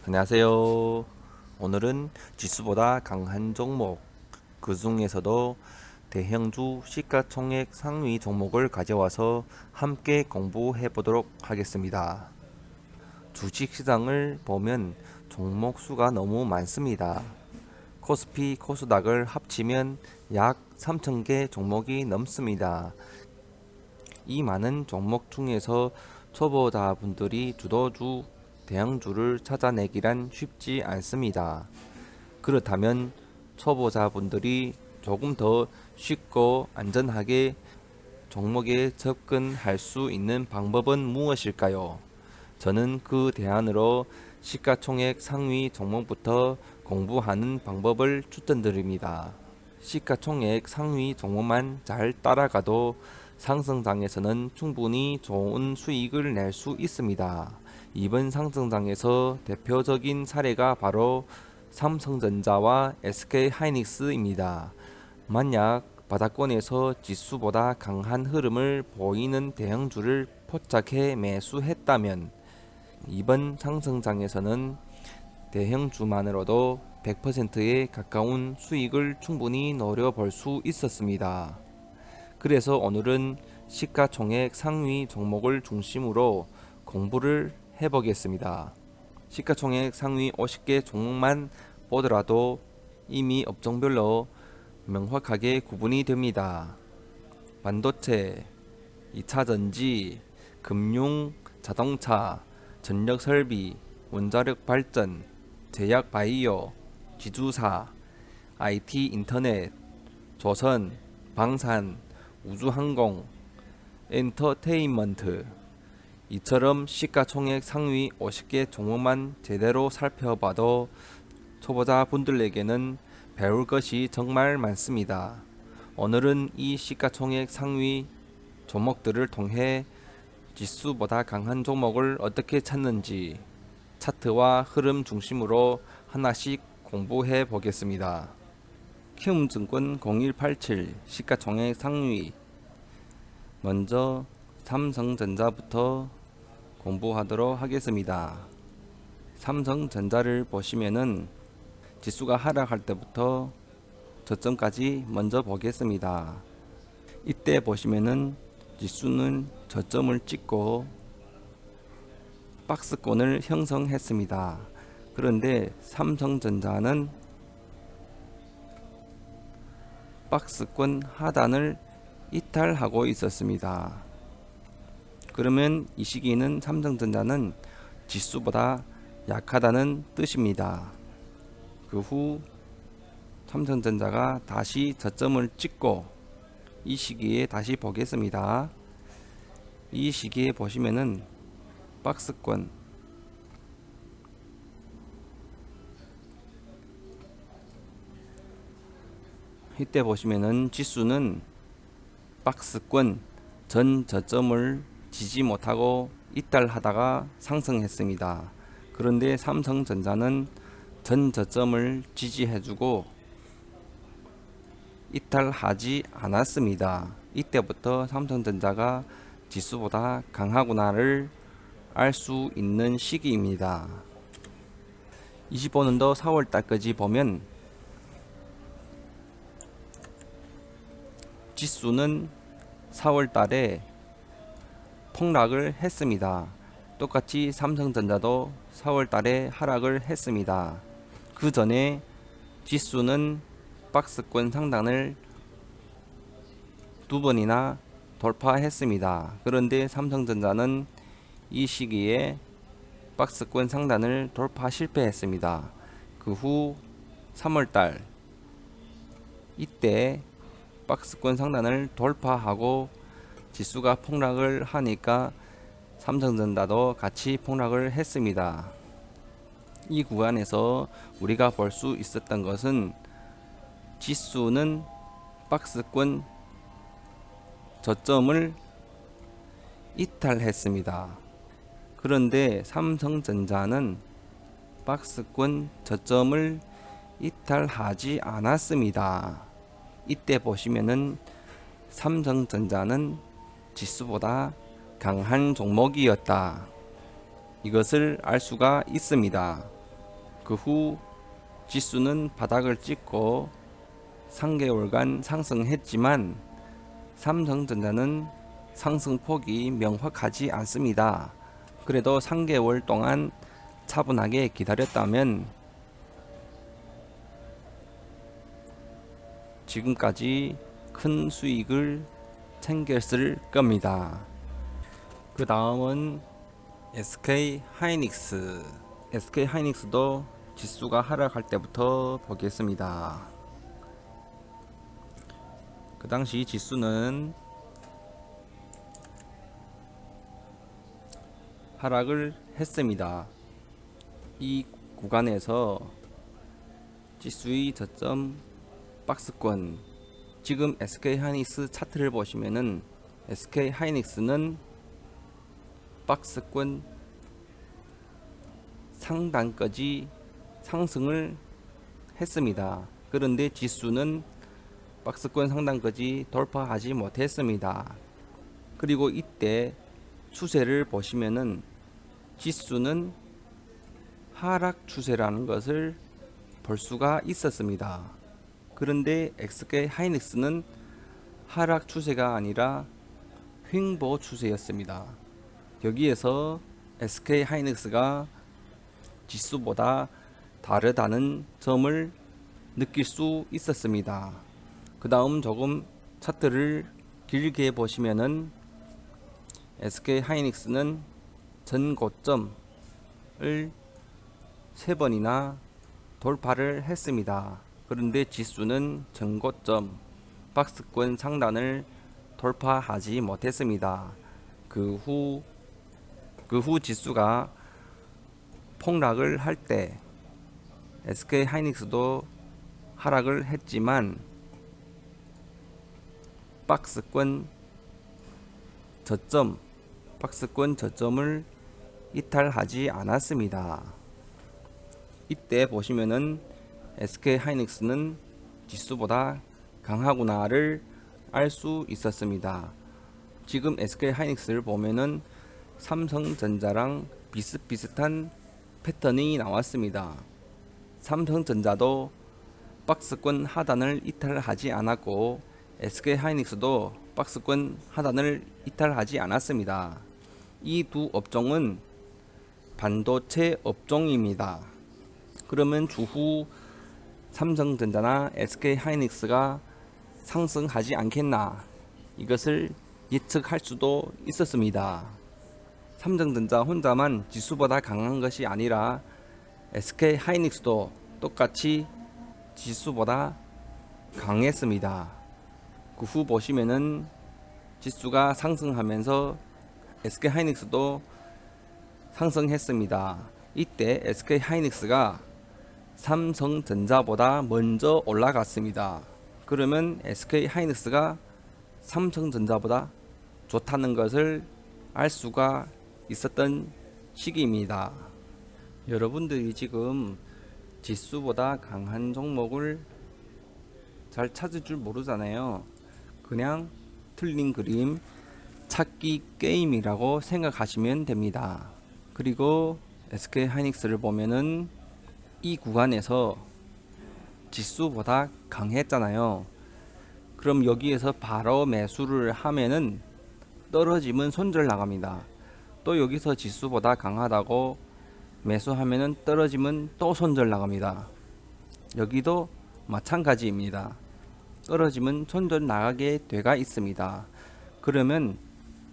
안녕하세요. 오늘은 지수보다 강한 종목, 그 중에서도 대형주 시가총액 상위 종목을 가져와서 함께 공부해 보도록 하겠습니다. 주식시장을 보면 종목 수가 너무 많습니다. 코스피, 코스닥을 합치면 약 3,000개 종목이 넘습니다. 이 많은 종목 중에서 초보자분들이 주도주 대형주를 찾아내기란 쉽지 않습니다. 그렇다면 초보자분들이 조금 더 쉽고 안전하게 종목에 접근할 수 있는 방법은 무엇일까요? 저는 그 대안으로 시가총액 상위 종목부터 공부하는 방법을 추천드립니다. 시가총액 상위 종목만 잘 따라가도 상승장에서는 충분히 좋은 수익을 낼 수 있습니다. 이번 상승장에서 대표적인 사례가 바로 삼성전자와 SK하이닉스입니다. 만약 바닥권에서 지수보다 강한 흐름을 보이는 대형주를 포착해 매수했다면 이번 상승장에서는 대형주만으로도 100%에 가까운 수익을 충분히 노려볼 수 있었습니다. 그래서 오늘은 시가총액 상위 종목을 중심으로 공부를 해보겠습니다. 시가총액 상위 50개 종목만 보더라도 이미 업종별로 명확하게 구분이 됩니다. 반도체, 2차전지, 금융, 자동차, 전력설비, 원자력 발전, 제약 바이오, 지주사, IT 인터넷, 조선, 방산, 우주항공, 엔터테인먼트, 이처럼 시가총액 상위 50개 종목만 제대로 살펴봐도 초보자 분들에게는 배울 것이 정말 많습니다. 오늘은 이 시가총액 상위 종목들을 통해 지수보다 강한 종목을 어떻게 찾는지 차트와 흐름 중심으로 하나씩 공부해 보겠습니다. 키움증권 0187 시가총액 상위, 먼저 삼성전자부터 공부하도록 하겠습니다. 삼성전자를 보시면은 지수가 하락할 때부터 저점까지 먼저 보겠습니다. 이때 보시면은 지수는 저점을 찍고 박스권을 형성했습니다. 그런데 삼성전자는 박스권 하단을 이탈하고 있었습니다. 그러면 이 시기에는 삼성전자는 지수보다 약하다는 뜻입니다. 그 후 삼성전자가 다시 저점을 찍고 이 시기에 다시 보겠습니다. 이 시기에 보시면은 박스권 이때 보시면은 지수는 박스권 전 저점을 지지 못하고 이탈하다가 상승했습니다. 그런데 삼성전자는 전 저점을 지지해주고 이탈하지 않았습니다. 이때부터 삼성전자가 지수보다 강하구나를 알 수 있는 시기입니다. 25년도 4월달까지 보면 지수는 4월달에 폭락을 했습니다. 똑같이 삼성전자도 4월달에 하락을 했습니다. 그 전에 지수는 박스권 상단을 두 번이나 돌파했습니다. 그런데 삼성전자는 이 시기에 박스권 상단을 돌파 실패했습니다. 그 후 3월달 이때 박스권 상단을 돌파하고 지수가 폭락을 하니까 삼성전자도 같이 폭락을 했습니다. 이 구간에서 우리가 볼 수 있었던 것은 지수는 박스권 저점을 이탈했습니다. 그런데 삼성전자는 박스권 저점을 이탈하지 않았습니다. 이때 보시면은 삼성전자는 지수보다 강한 종목이었다. 이것을 알 수가 있습니다. 그 후 지수는 바닥을 찍고 3개월간 상승했지만 삼성전자는 상승폭이 명확하지 않습니다. 그래도 3개월 동안 차분하게 기다렸다면 지금까지 큰 수익을 챙겼을 겁니다. 그 다음은 SK 하이닉스. SK 하이닉스도 지수가 하락할 때부터 보겠습니다. 그 당시 지수는 하락을 했습니다. 이 구간에서 지수의 저점 박스권, 지금 SK 하이닉스 차트를 보시면은 SK 하이닉스는 박스권 상단까지 상승을 했습니다. 그런데 지수는 박스권 상단까지 돌파하지 못했습니다. 그리고 이때 추세를 보시면은 지수는 하락 추세라는 것을 볼 수가 있었습니다. 그런데 SK 하이닉스는 하락 추세가 아니라 횡보 추세였습니다. 여기에서 SK 하이닉스가 지수보다 다르다는 점을 느낄 수 있었습니다. 그 다음 조금 차트를 길게 보시면은 SK 하이닉스는 전 고점을 3번이나 돌파를 했습니다. 그런데 지수는 전 고점 박스권 상단을 돌파하지 못했습니다. 그 후 지수가 폭락을 할 때 SK 하이닉스도 하락을 했지만 박스권 저점을 이탈하지 않았습니다. 이때 보시면은 SK 하이닉스는 지수보다 강하구나를 알 수 있었습니다. 지금 SK 하이닉스를 보면은 삼성전자랑 비슷비슷한 패턴이 나왔습니다. 삼성전자도 박스권 하단을 이탈하지 않았고 SK 하이닉스도 박스권 하단을 이탈하지 않았습니다. 이 두 업종은 반도체 업종입니다. 그러면 추후 삼성전자나 SK 하이닉스가 상승하지 않겠나, 이것을 예측할 수도 있었습니다. 삼성전자 혼자만 지수보다 강한 것이 아니라 SK 하이닉스도 똑같이 지수보다 강했습니다. 그 후 보시면은 지수가 상승하면서 SK 하이닉스도 상승했습니다. 이때 SK 하이닉스가 삼성전자보다 먼저 올라갔습니다. 그러면 SK 하이닉스가 삼성전자보다 좋다는 것을 알 수가 있었던 시기입니다. 여러분들이 지금 지수보다 강한 종목을 잘 찾을 줄 모르잖아요. 그냥 틀린 그림 찾기 게임이라고 생각하시면 됩니다. 그리고 SK 하이닉스를 보면은 이 구간에서 지수보다 강했잖아요. 그럼 여기에서 바로 매수를 하면은 떨어지면 손절 나갑니다. 또 여기서 지수보다 강하다고 매수하면은 떨어지면 또 손절 나갑니다. 여기도 마찬가지입니다. 떨어지면 손절 나가게 돼가 있습니다. 그러면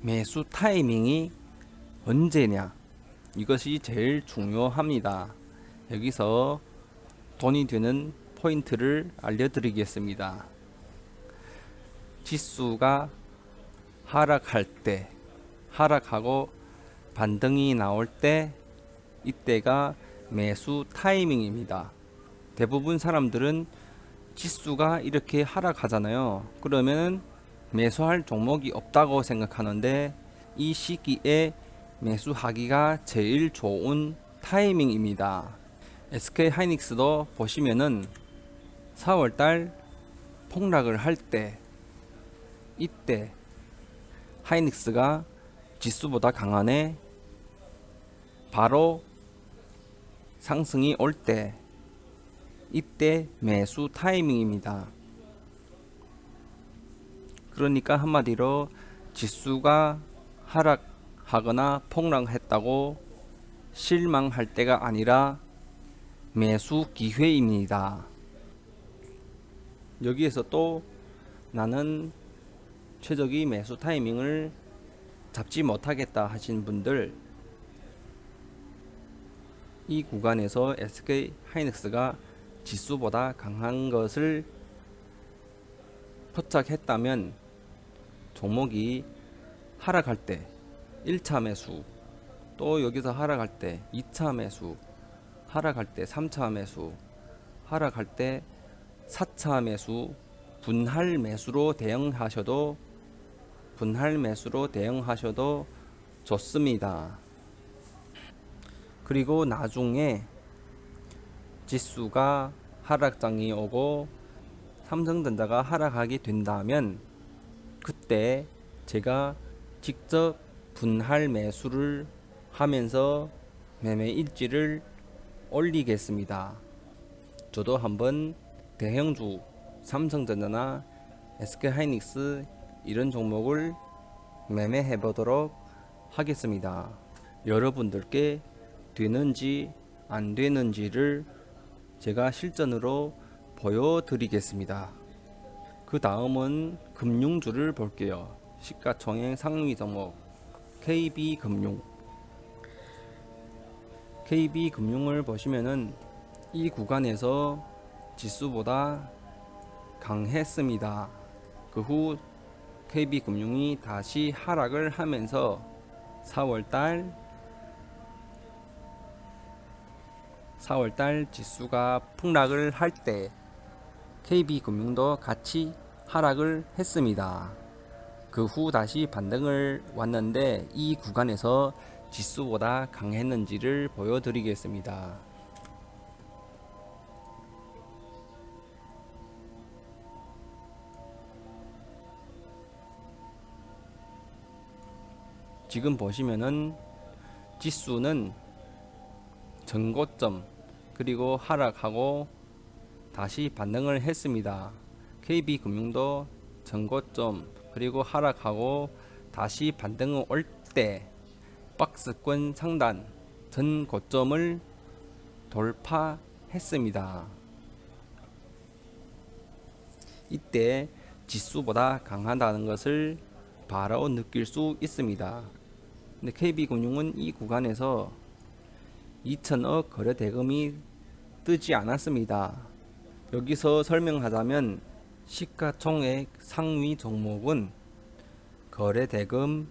매수 타이밍이 언제냐, 이것이 제일 중요합니다. 여기서 돈이 되는 포인트를 알려드리겠습니다. 지수가 하락할 때, 하락하고 반등이 나올 때, 이때가 매수 타이밍입니다. 대부분 사람들은 지수가 이렇게 하락하잖아요. 그러면 매수할 종목이 없다고 생각하는데 이 시기에 매수하기가 제일 좋은 타이밍입니다. SK 하이닉스도 보시면은 4월달 폭락을 할 때, 이때 하이닉스가 지수보다 강하네, 바로 상승이 올 때 이때 매수 타이밍입니다. 그러니까 한마디로 지수가 하락하거나 폭락했다고 실망할 때가 아니라 매수 기회입니다. 여기에서 또 나는 최적의 매수 타이밍을 잡지 못하겠다 하신 분들, 이 구간에서 SK 하이닉스가 지수보다 강한 것을 포착했다면 종목이 하락할 때 1차 매수, 또 여기서 하락할 때 2차 매수, 하락할 때 3차 매수, 하락할 때 4차 매수, 분할 매수로 대응하셔도 좋습니다. 그리고 나중에 지수가 하락장이 오고 삼성전자가 하락하게 된다면 그때 제가 직접 분할 매수를 하면서 매매 일지를 올리겠습니다. 저도 한번 대형주 삼성전자나 SK하이닉스 이런 종목을 매매해 보도록 하겠습니다. 여러분들께 되는지 안 되는지를 제가 실전으로 보여드리겠습니다. 그 다음은 금융주를 볼게요. 시가총액 상위 종목 KB금융. KB금융을 보시면은 이 구간에서 지수보다 강했습니다. 그 후 KB금융이 다시 하락을 하면서 4월달 지수가 폭락을 할 때 KB금융도 같이 하락을 했습니다. 그 후 다시 반등을 왔는데 이 구간에서 지수보다 강했는지를 보여드리겠습니다. 지금 보시면은 지수는 전고점 그리고 하락하고 다시 반등을 했습니다. KB금융도 전고점 그리고 하락하고 다시 반등을 올 때 박스권 상단 전 고점을 돌파했습니다. 이때 지수보다 강하다는 것을 바로 느낄 수 있습니다. 근데 KB금융은 이 구간에서 2천억 거래 대금이 뜨지 않았습니다. 여기서 설명하자면 시가총액 상위 종목은 거래 대금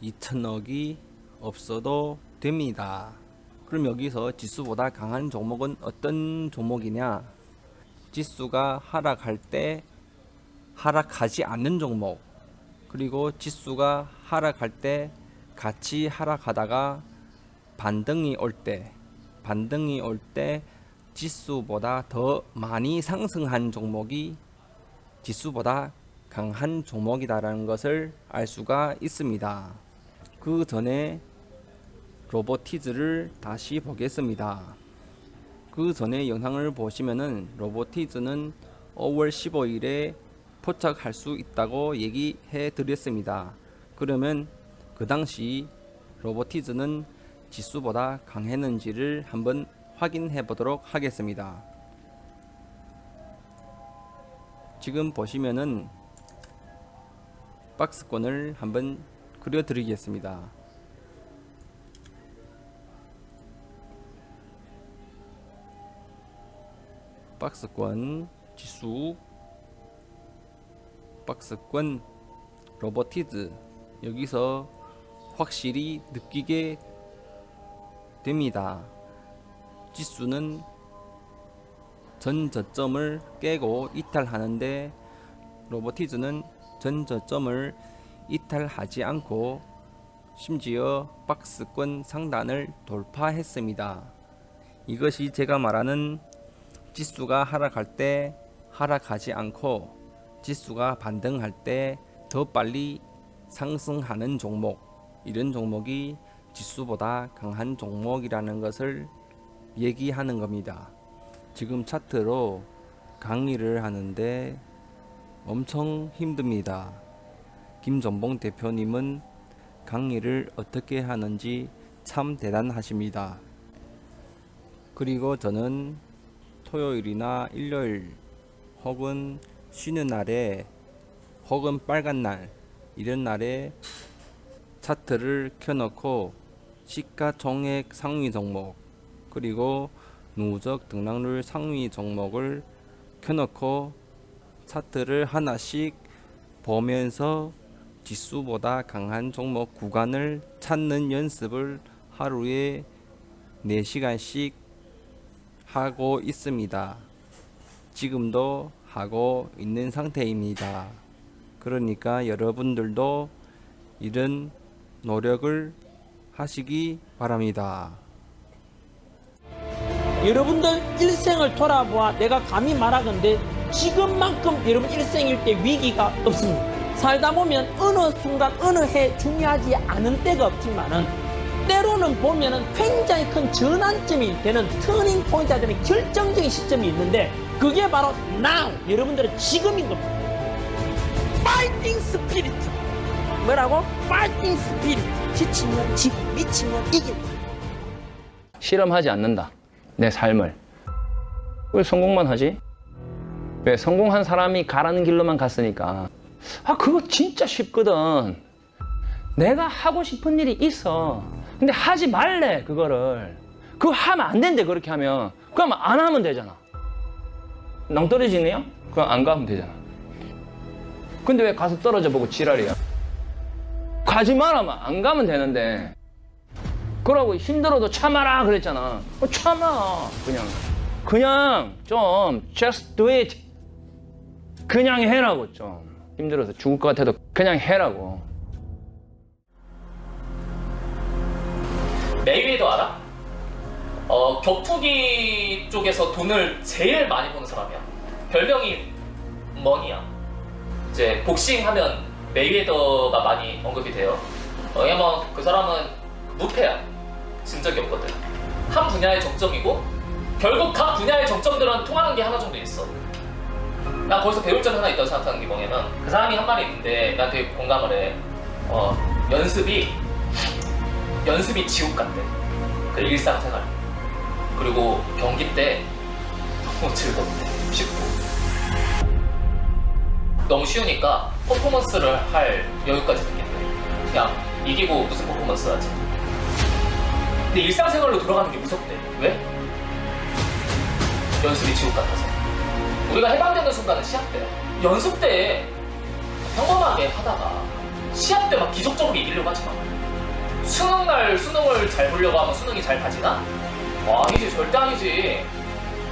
2천억이 없어도 됩니다. 그럼 여기서 지수보다 강한 종목은 어떤 종목이냐? 지수가 하락할 때 하락하지 않는 종목, 그리고 지수가 하락할 때 같이 하락하다가 반등이 올 때 지수보다 더 많이 상승한 종목이 지수보다 강한 종목이다라는 것을 알 수가 있습니다. 그 전에 로보티즈를 다시 보겠습니다. 그 전에 영상을 보시면은 로보티즈는 5월 15일에 포착할 수 있다고 얘기해 드렸습니다. 그러면 그 당시 로보티즈는 지수보다 강했는지를 한번 확인해 보도록 하겠습니다. 지금 보시면은 박스권을 한번 그려 드리겠습니다. 박스권 지수, 박스권 로보티즈, 여기서 확실히 느끼게 됩니다. 지수는 전 저점을 깨고 이탈하는데 로보티즈는 전 저점을 이탈하지 않고 심지어 박스권 상단을 돌파했습니다. 이것이 제가 말하는 지수가 하락할 때 하락하지 않고 지수가 반등할 때 더 빨리 상승하는 종목, 이런 종목이 지수보다 강한 종목이라는 것을 얘기하는 겁니다. 지금 차트로 강의를 하는데 엄청 힘듭니다. 김전봉 대표님은 강의를 어떻게 하는지 참 대단하십니다. 그리고 저는 토요일이나 일요일 혹은 쉬는 날에 혹은 빨간 날 이런 날에 차트를 켜놓고 시가총액 상위 종목 그리고 누적 등락률 상위 종목을 켜놓고 차트를 하나씩 보면서 지수보다 강한 종목 구간을 찾는 연습을 하루에 4시간씩 하고 있습니다. 지금도 하고 있는 상태입니다. 그러니까 여러분들도 이런 노력을 하시기 바랍니다. 여러분들 일생을 돌아보아 내가 감히 말하건대 지금만큼 여러분 일생일 때 위기가 없습니다. 살다 보면 어느 순간 어느 해 중요하지 않은 때가 없지만은 때로는 보면은 굉장히 큰 전환점이 되는 터닝 포인트가 되는 결정적인 시점이 있는데 그게 바로 now 여러분들은 지금인 겁니다. 파이팅 스피릿 뭐라고? 파이팅 스피릿 지치면 지고 미치면 이긴다. 실험하지 않는다. 내 삶을. 왜 성공만 하지? 왜 성공한 사람이 가라는 길로만 갔으니까. 아, 그거 진짜 쉽거든. 내가 하고 싶은 일이 있어. 근데 하지 말래, 그거를. 그거 하면 안 된대, 그렇게 하면. 그럼 안 하면 되잖아. 낭떠러지네요? 그럼 안 가면 되잖아. 근데 왜 가서 떨어져 보고 지랄이야? 가지 말아면 안 가면 되는데. 그러고 힘들어도 참아라 그랬잖아. 참아. 그냥 좀 just do it. 그냥 해라고 좀. 힘들어서 죽을 것 같아도 그냥 해라고. 메이웨더 알아? 격투기 쪽에서 돈을 제일 많이 버는 사람이야. 별명이 머니야. 이제 복싱하면 메이웨더가 많이 언급이 돼요. 왜냐면 그 사람은 무패야. 진 적이 없거든. 한 분야의 정점이고 결국 각 분야의 정점들은 통하는 게 하나 정도 있어. 난 거기서 배울 점이 하나 있다고 생각하는 게 뭐냐면 그 사람이 한 말이 있는데 난 되게 공감을 해. 연습이 지옥 같대. 그 일상생활. 그리고 경기 때 너무 즐겁대. 쉽고. 너무 쉬우니까 퍼포먼스를 할 여유까지 생긴대. 그냥 이기고 무슨 퍼포먼스 하지. 근데 일상생활로 돌아가는 게 무섭대. 왜? 연습이 지옥 같아서. 우리가 해방되는 순간은 시합 때야. 연습 때 평범하게 하다가 시합 때 막 기적적으로 이기려고 하지 마. 수능날 수능을 잘 보려고 하면 수능이 잘 가지나? 아니지, 절대 아니지.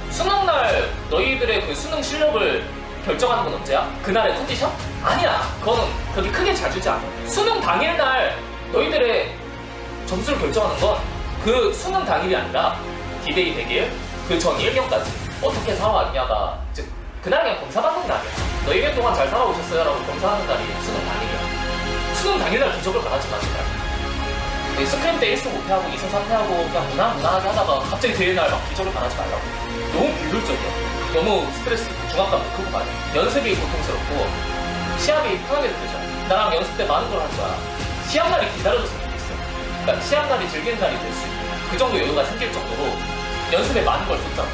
수능날 너희들의 그 수능 실력을 결정하는 건 언제야? 그날의 컨디션? 아니야. 그거는 그렇게 크게 잘 주지 않아. 수능 당일날 너희들의 점수를 결정하는 건 그 수능 당일이 아니라 디데이 100일, 그 전 1년까지 어떻게 살아왔냐가 즉 그날 그냥 검사받는 날이야. 너 1년 동안 잘 살아오셨어요? 라고 검사하는 날이 수능 당일이야. 수능 당일날 기적을 바라지 마, 제발. 스크림 때 1승 5패하고 2승 3패하고 그냥 무난하게 하다가 갑자기 대회날 막 기적을 바라지 말라고. 너무 비효율적이야. 너무 스트레스 중압감 크고 말이야. 연습이 고통스럽고 시합이 편하게 느껴져. 나랑 연습 때 많은 걸 할 거야. 시합날이 기다려줬으면 좋겠어. 그러니까 시합날이 즐기는 날이 될 수 있고 그 정도 여유가 생길 정도로 연습에 많은 걸 쏟잖아.